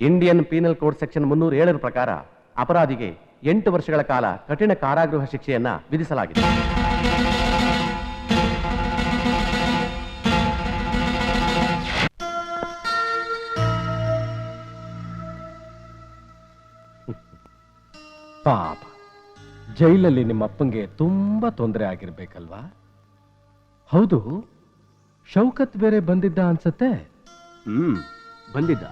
Indian penal code section 307 ಪ್ರಕಾರ ಅಪರಾಧಿಗೆ 8 ವರ್ಷಗಳ ಕಾಲ ಕಠಿಣ ಕಾರಾಗೃಹ ಶಿಕ್ಷೆಯನ್ನ ವಿಧಿಸಲಾಗಿದೆ. ಪಾಪ, ಜೈಲಲ್ಲಿ ನಿಮ್ಮಪ್ಪಂಗೆ ತುಂಬಾ ತೊಂದರೆ ಆಗಿರ್ಬೇಕಲ್ವಾ? ಹೌದು, ಶೌಕತ್ ಬೇರೆ ಬಂದಿದ್ದ ಅನ್ಸತ್ತೆ. ಬಂದಿದ್ದ,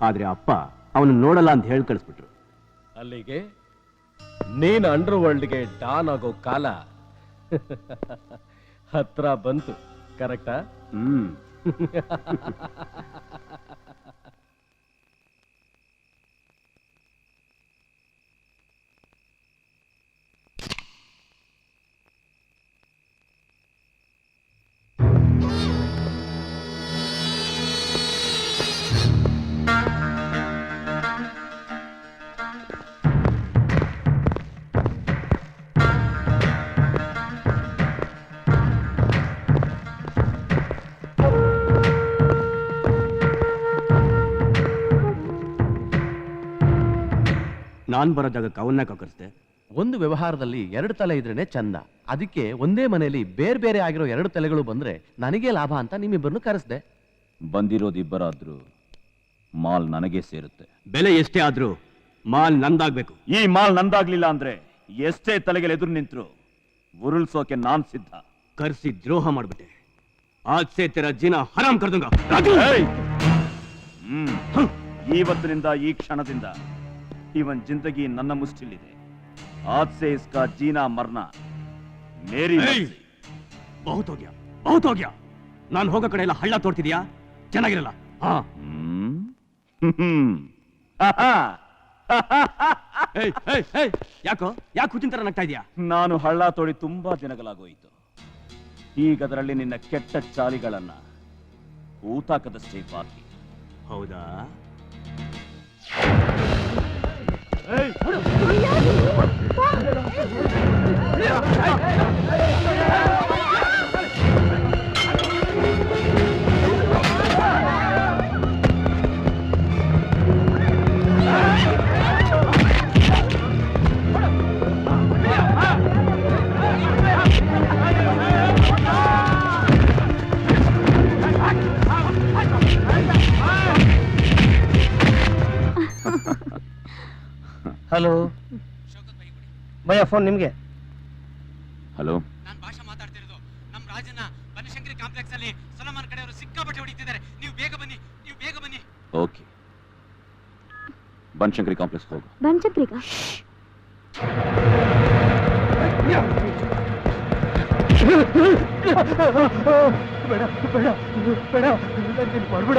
ಆದ್ರೆ ಅಪ್ಪ ಅವನು ನೋಡಲ್ಲ ಅಂತ ಹೇಳಿ ಕಳಿಸ್ಬಿಟ್ರು. ಅಲ್ಲಿಗೆ ನೀನ್ ಅಂಡರ್ ವರ್ಲ್ಡ್ಗೆ ಡಾನ್ ಆಗೋ ಕಾಲ ಹತ್ರ ಬಂತು, ಕರೆಕ್ಟಾ? ನಾನ್ ಬರೋ ಜಾಗಕ್ಕೆ ಅವನ್ನ ಕರ್ಸ್ದೆ. ಒಂದು ವ್ಯವಹಾರದಲ್ಲಿ 2 ತಲೆ ಇದ್ರೇನೆ ಚಂದ. ಅದಕ್ಕೆ ಒಂದೇ ಮನೆಯಲ್ಲಿ ಬೇರೆ ಬೇರೆ ಆಗಿರೋ 2 ತಲೆಗಳು ಬಂದ್ರೆ ನನಗೆ ಲಾಭ ಅಂತ ನಿಮ್ಮಿಬ್ಬರನ್ನು ಕರೆಸ್ದೆ. ಬಂದಿರೋದು ಇಬ್ಬರಾದ್ರೂ ಮಾಲ್ ನನಗೆ ಸೇರುತ್ತೆ. ಬೆಲೆ ಎಷ್ಟೇ ಆದ್ರೂ ಮಾಲ್ ನಂದಾಗ್ಬೇಕು. ಈ ಮಾಲ್ ನಂದಾಗ್ಲಿಲ್ಲ ಅಂದ್ರೆ ಎಷ್ಟೇ ತಲೆಗೆ ಎದುರು ನಿಂತ್ರು ಉರುಳ್ಸೋಕೆ ನಾನ್ ಸಿದ್ಧ. ಕರ್ಸಿ ದ್ರೋಹ ಮಾಡ್ಬಿಟ್ಟೆ. ಆಜ್ಸೆ ತೆರ ಜೀನ ಹರಾಮ್ ಕರ್ದಂಗ. ಇವತ್ತಿನಿಂದ ಈ ಕ್ಷಣದಿಂದ ಇವನ್ ಜಿಂದಗಿ ನನ್ನ ಮುಷ್ಟಿಲಿದೆ. ಆಜ್ ಸೆ ಇಸ್ಕಾ ಜೀನಾ ಮರ್ನಾ ಮೇರಿ ಮರ್ಜಿ. ಬಹುತ್ ಹೋಗ್ಯಾ. ನಾನು ಹೋಗೋ ಕಡೆ ಎಲ್ಲ ಹಳ್ಳ ತೋರ್ತಿದ್ಯಾ? ಚೆನ್ನಾಗಿರಲ್ಲ. ಯಾಕೆ ಹುಚ್ಚಿನ ತರ ನಗ್ತಾ ಇದೀಯಾ? ನಾನು ಹಳ್ಳ ತೋಡಿ ತುಂಬಾ ದಿನಗಳಾಗೋಯಿತು. ಈಗ ಅದರಲ್ಲಿ ನಿನ್ನ ಕೆಟ್ಟ ಚಾಲಿಗಳನ್ನ ಊತಾಕದಷ್ಟೇ ಬಾಕಿ. ಹೌದಾ? ಹಲೋ ಭಯ್ಯ, ಫೋನ್ ನಿಮ್ಗೆ. ಹಲೋ, ನಾನು ಭಾಷಾ ಮಾತಾಡ್ತಿರೋದು. ನಮ್ಮ ರಾಜನ ಬನಶಂಕರಿ ಕಾಂಪ್ಲೆಕ್ಸ್ ಅಲ್ಲಿ ಸಲಮಾನ್ ಕಡೆಯವರು ಸಿಕ್ಕಾಪಟ್ಟೆ ಹೊಡಿತಿದ್ದಾರೆ. ನೀವು ಬೇಗ ಬನ್ನಿ. ಓಕೆ, ಬನಶಂಕರಿ ಕಾಂಪ್ಲೆಕ್ಸ್ ಹೋಗು. ಬನಶಂಕರಿಗ ಬೇಡ ಮಾಡ್ಬೇಡ.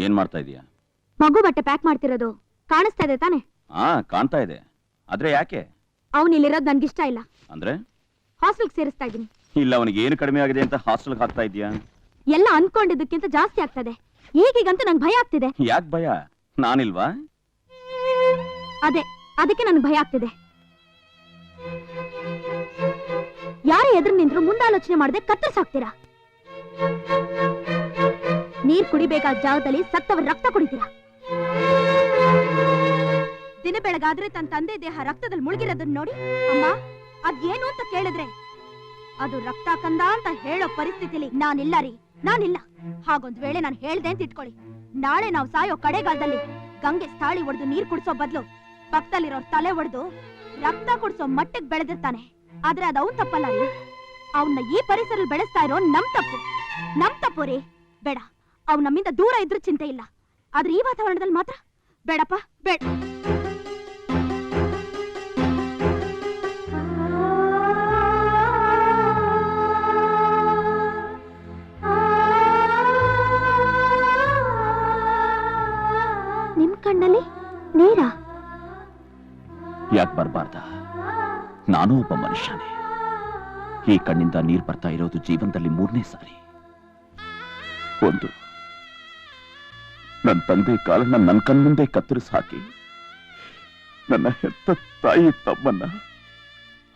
ಏನ್ ಮಾಡ್ತಾ ಇದೀಯಾ? ಮಗು ಬಟ್ಟೆ ಪ್ಯಾಕ್ ಮಾಡ್ತಿರೋದು ಕಾಣಿಸ್ತಾ ಇದೆ ತಾನೆ? ಕಾಣ್ತಾ ಇದೆ. ಆದ್ರೆ ಯಾಕೆ? ಅವನು ಇಲ್ಲಿರೋದು ನನ್ಗಿಷ್ಟ ಇಲ್ಲ. ಅಂದ್ರೆ ಹಾಸ್ಟೆಲ್ಗೆ ಸೇರಿಸ್ತಾ ಇದ್ದೀನಿ. ಇಲ್ಲ, ಅವನಿಗೆ ಏನು ಕಡಿಮೆ ಆಗಿದೆ ಅಂತ ಹಾಸ್ಟೆಲ್ಗೆ ಹಾಕ್ತಾ ಇದೀಯಾ? ಎಲ್ಲ ಅನ್ಕೊಂಡಿದ್ದಕ್ಕಿಂತ ಜಾಸ್ತಿ ಆಗ್ತದೆ. ಈಗೀಗಂತೂ ನಂಗೆ ಭಯ ಆಗ್ತಿದೆ. ಯಾಕೆ ಭಯ? ನಾನಿಲ್ವಾ? ಅದಕ್ಕೆ ನನಗೆ ಭಯ ಆಗ್ತಿದೆ. ಯಾರೇ ಎದುರು ನಿಂತ್ರು ಮುಂದಾಲೋಚನೆ ಮಾಡದೆ ಕತ್ತರಿಸಾಕ್ತೀರಾ. ನೀರ್ ಕುಡಿಬೇಕಾದ ಜಾಗದಲ್ಲಿ ಸತ್ತವರ ರಕ್ತ ಕುಡಿತೀರಾ. ದಿನ ಬೆಳಗಾದ್ರೆ ತನ್ನ ತಂದೆ ದೇಹ ರಕ್ತದಲ್ಲಿ ಮುಳುಗಿರೋದನ್ನ ನೋಡಿ ಅಮ್ಮ ಅದೇನು ಅಂತ ಕೇಳಿದ್ರೆ ಅದು ರಕ್ತ ಕಂದ ಅಂತ ಹೇಳೋ ಪರಿಸ್ಥಿತಿಲಿ ನಾನಿಲ್ಲ. ಹಾಗೊಂದ್ ವೇಳೆ ನಾನು ಹೇಳ್ದೆ ಅಂತ ಇಟ್ಕೊಳ್ಳಿ, ನಾಳೆ ನಾವು ಸಾಯೋ ಕಡೆಗಾಲದಲ್ಲಿ ಗಂಗೆ ಸ್ಥಾಳಿ ಒಡೆದು ನೀರ್ ಕುಡಿಸೋ ಬದಲು ಪಕ್ಕದಲ್ಲಿರೋ ತಲೆ ಒಡೆದು ರಕ್ತ ಕುಡಿಸೋ ಮಟ್ಟಕ್ಕೆ ಬೆಳೆದಿರ್ತಾನೆ. ಆದ್ರೆ ಅದು ಅವನ್ ತಪ್ಪಲ್ಲ ರೀ. ಅವನ್ನ ಈ ಪರಿಸರದಲ್ಲಿ ಬೆಳೆಸ್ತಾ ಇರೋ ನಮ್ ತಪ್ಪು ರೀ. ಬೇಡ, ಅವ್ ನಮ್ಮಿಂದ ದೂರ ಇದ್ರೂ ಚಿಂತೆ ಇಲ್ಲ, ಆದ್ರೆ ಈ ವಾತಾವರಣದಲ್ಲಿ ಮಾತ್ರ ಬೇಡಪ್ಪ, ಬೇಡ. ನಿಮ್ ಕಣ್ಣಲ್ಲಿ ನೀರಾ? ಯಾಕೆ ಬರಬಾರ್ದ? ನಾನು ಒಬ್ಬ ಮನುಷ್ಯನೇ. ಈ ಕಣ್ಣಿಂದ ನೀರು ಬರ್ತಾ ಇರೋದು ಜೀವನದಲ್ಲಿ 3ನೇ ಸಾರಿ. ಒಂದು, ನನ್ನ ತಂದೆ ಕಾಲನ್ನ ನನ್ನ ಕಣ್ಮುಂದೆ ಕತ್ತರಿಸಿ ಹಾಕಿ ನನ್ನ ಹೆತ್ತ ತಾಯಿ ತಮ್ಮನ್ನ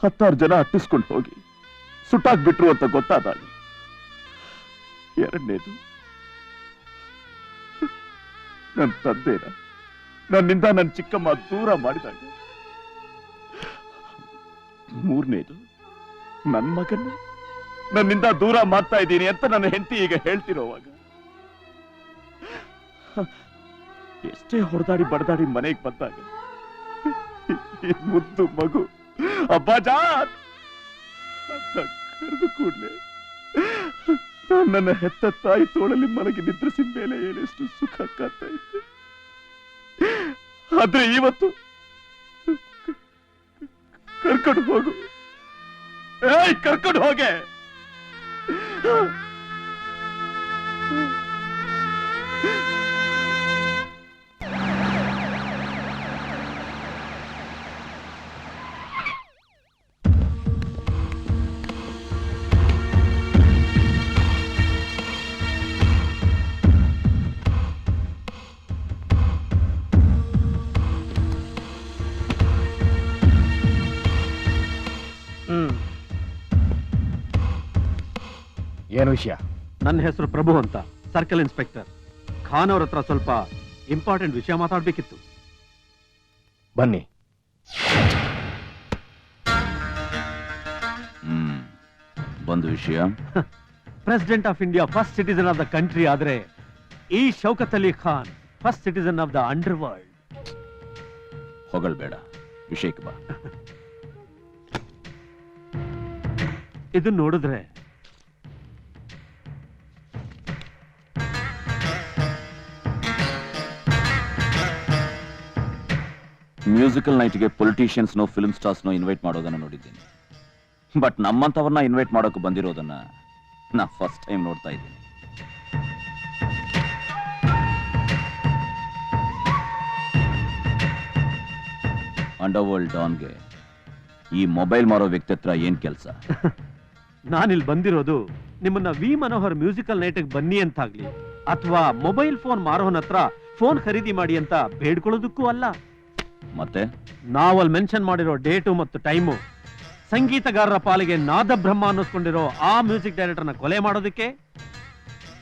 10 ಜನ ಅಟ್ಟಿಸ್ಕೊಂಡು ಹೋಗಿ ಸುಟ್ಟಾಕ್ಬಿಟ್ರು ಅಂತ ಗೊತ್ತಾದಾಗ. ಎರಡನೇದು, ನನ್ನ ತಂದೆನ ನನ್ನಿಂದ ನನ್ನ ಚಿಕ್ಕಮ್ಮ ದೂರ ಮಾಡಿದಾಗ. ಮೂರನೇದು, ನನ್ನ ಮಗನ್ನ ನನ್ನಿಂದ ದೂರ ಮಾಡ್ತಾ ಇದ್ದೀನಿ ಅಂತ ನನ್ನ ಹೆಂಡತಿ ಈಗ ಹೇಳ್ತಿರೋವಾಗ ಎಷ್ಟೇ ಹೊಡೆದಾಡಿ ಬಡದಾಡಿ ಮನೆಗೆ ಬಂದಾಗ ಈ ಮುದ್ದು ಮಗು ಅಬ್ಬಾಜಾನ್ ಅಂತ ಕರೆದು ಕೂಡಲೇ ನನ್ನ ಹೆತ್ತ ತಾಯಿ ತೋಳಲ್ಲಿ ಮಲಗಿ ನಿದ್ರಿಸಿ ಮೇಲೆ ಏನೆಷ್ಟು ಸುಖ ಕಾಡ್ತಾ ಇದ್ದೆ. ಆದ್ರೆ ಇವತ್ತು ಕರ್ಕೊಂಡು ಹೋಗು, ಕರ್ಕೊಂಡು ಹೋಗೆ. ಏನು ವಿಷಯ? ನನ್ನ ಹೆಸರು ಪ್ರಭು ಅಂತ, ಸರ್ಕಲ್ ಇನ್ಸ್ಪೆಕ್ಟರ್. ಖಾನ್ ಅವ್ರ ಹತ್ರ ಸ್ವಲ್ಪ ಇಂಪಾರ್ಟೆಂಟ್ ವಿಷಯ ಮಾತಾಡ್ಬೇಕಿತ್ತು. ಬನ್ನಿ. ಒಂದು ವಿಷಯ. President of India first citizen of the country ಆದ್ರೆ ಈ Shaukat Ali Khan first citizen of the underworld. ಹೊಗಳ್ಬೇಡ, ವಿಷಯಕ್ಕೆ ಬಾ. ಇದು ನೋಡಿದ್ರೆ ಮ್ಯೂಸಿಕಲ್ ನೈಟ್ಗೆ ಪೊಲಿಟಿಷಿಯನ್ಸ್ನೋ ಫಿಲ್ಮ್ ಸ್ಟಾರ್ಸ್ನೋ ಇನ್ವೈಟ್ ಮಾಡೋದನ್ನ ನೋಡಿದ್ದೀನಿ. ಬಟ್ ನಮ್ಮಂತವ್ರನ್ನ ಇನ್ವೈಟ್ ಮಾಡೋಕೆ ಬಂದಿರೋದನ್ನ ನಾ ಫಸ್ಟ್ ಟೈಮ್ ನೋಡ್ತಾ ಇದ್ದೀನಿ. ಅಂಡರ್ವರ್ಲ್ಡ್ ಡಾನ್ಗೆ ಈ ಮೊಬೈಲ್ ಮಾರೋ ವ್ಯಕ್ತಿ ಹತ್ರ ಏನ್ ಕೆಲಸ? ನಾನಿಲ್ಲಿ ಬಂದಿರೋದು ನಿಮ್ಮನ್ನ ವಿ ಮನೋಹರ್ ಮ್ಯೂಸಿಕಲ್ ನೈಟ್ಗೆ ಬನ್ನಿ ಅಂತಾಗ್ಲಿ ಅಥವಾ ಮೊಬೈಲ್ ಫೋನ್ ಮಾರೋನ್ ಹತ್ರ ಫೋನ್ ಖರೀದಿ ಮಾಡಿ ಅಂತ ಬೇಡ್ಕೊಳ್ಳೋದಕ್ಕೂ ಅಲ್ಲ. ಮತ್ತೆ ನಾವಲ್ಲಿ ಮೆನ್ಷನ್ ಮಾಡಿರೋ ಡೇಟು ಮತ್ತು ಟೈಮು ಸಂಗೀತಗಾರರ ಪಾಲಿಗೆ ನಾದ ಬ್ರಹ್ಮ ಅನ್ನಿಸ್ಕೊಂಡಿರೋ ಆ ಮ್ಯೂಸಿಕ್ ಡೈರೆಕ್ಟರ್ನ ಕೊಲೆ ಮಾಡೋದಕ್ಕೆ,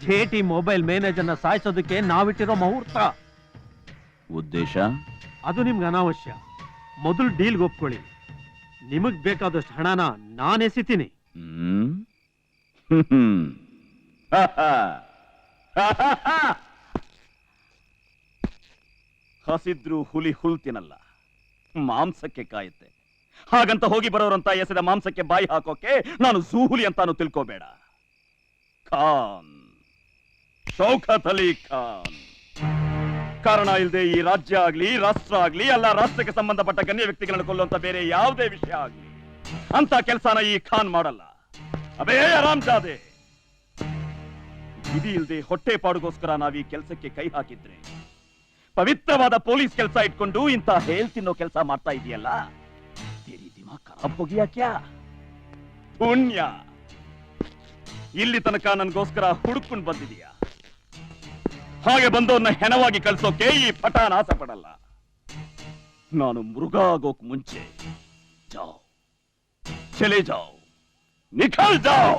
ಜೇಟಿ ಮೊಬೈಲ್ ಮ್ಯಾನೇಜರ್ನ ಸಾಯಿಸೋದಕ್ಕೆ ನಾವಿಟ್ಟಿರೋ ಮುಹೂರ್ತ. ಉದ್ದೇಶ ಅದು ನಿಮ್ಗೆ ಅನಾವಶ್ಯ. ಮೊದಲು ಡೀಲ್ಗೆ ಒಪ್ಕೊಳ್ಳಿ. ನಿಮಗ್ ಬೇಕಾದಷ್ಟು ಹಣನ ನಾನು ಎಸಿತೀನಿ. ಹಸಿದ್ರು ಹುಲಿ ಹುಲ್ ತಿನ್ನಲ್ಲ, ಮಾಂಸಕ್ಕೆ ಕಾಯುತ್ತೆ. ಹಾಗಂತ ಹೋಗಿ ಬರೋರಂತ ಎಸೆದ ಮಾಂಸಕ್ಕೆ ಬಾಯಿ ಹಾಕೋಕೆ ನಾನು ಝೂಹುಲಿ ಅಂತಾನು ತಿಳ್ಕೋಬೇಡ. ಖಾನ್, ಶೌಕತ್ ಅಲಿ ಖಾನ್. ಕಾರಣ ಇಲ್ಲದೆ ಈ ರಾಜ್ಯ ಆಗ್ಲಿ ರಾಷ್ಟ್ರ ಆಗ್ಲಿ ಅಲ್ಲ ರಾಷ್ಟ್ರಕ್ಕೆ ಸಂಬಂಧಪಟ್ಟ ಗಣ್ಯ ವ್ಯಕ್ತಿಗಳನ್ನು ಕೊಲ್ಲುವಂತ ಬೇರೆ ಯಾವುದೇ ವಿಷಯ ಆಗ್ಲಿ ಅಂತ ಕೆಲಸನ ಈ ಖಾನ್ ಮಾಡಲ್ಲ. ಅಬೇ ಆರಾಮ್ಜಾದೆ, ವಿಧಿ ಇಲ್ಲದೆ ಹೊಟ್ಟೆ ಪಾಡುಗೋಸ್ಕರ ನಾವೀ ಕೆಲಸಕ್ಕೆ ಕೈ ಹಾಕಿದ್ರೆ ಪವಿತ್ರವಾದ ಪೊಲೀಸ್ ಕೆಲಸ ಇಟ್ಕೊಂಡು ಇಂತ ಹೇಲ್ ತಿನ್ನೋ ಕೆಲಸ ಮಾಡ್ತಾ ಇದೆಯಲ್ಲ, ತೇರಿ ದಿಮಾಗ್ ಖರಾಬ್ ಹೋಗಿಯಾ ಕ್ಯಾ? ಪುಣ್ಯ ಇಲ್ಲಿ ತನಕ ನನ್ಗೋಸ್ಕರ ಹುಡುಕೊಂಡು ಬಂದಿದೀಯಾ. ಹಾಗೆ ಬಂದವನ್ನ ಹೆಣವಾಗಿ ಕಳ್ಸೋಕೆ ಈ ಪಠಾನ್ ಆಸೆ ಪಡಲ್ಲ. ನಾನು ಮೃಗ ಆಗೋಕ್ ಮುಂಚೆ ಜಾವ್, ಚಲೆ ಜಾವ್, ನಿಖಲ್ ಜಾವ್.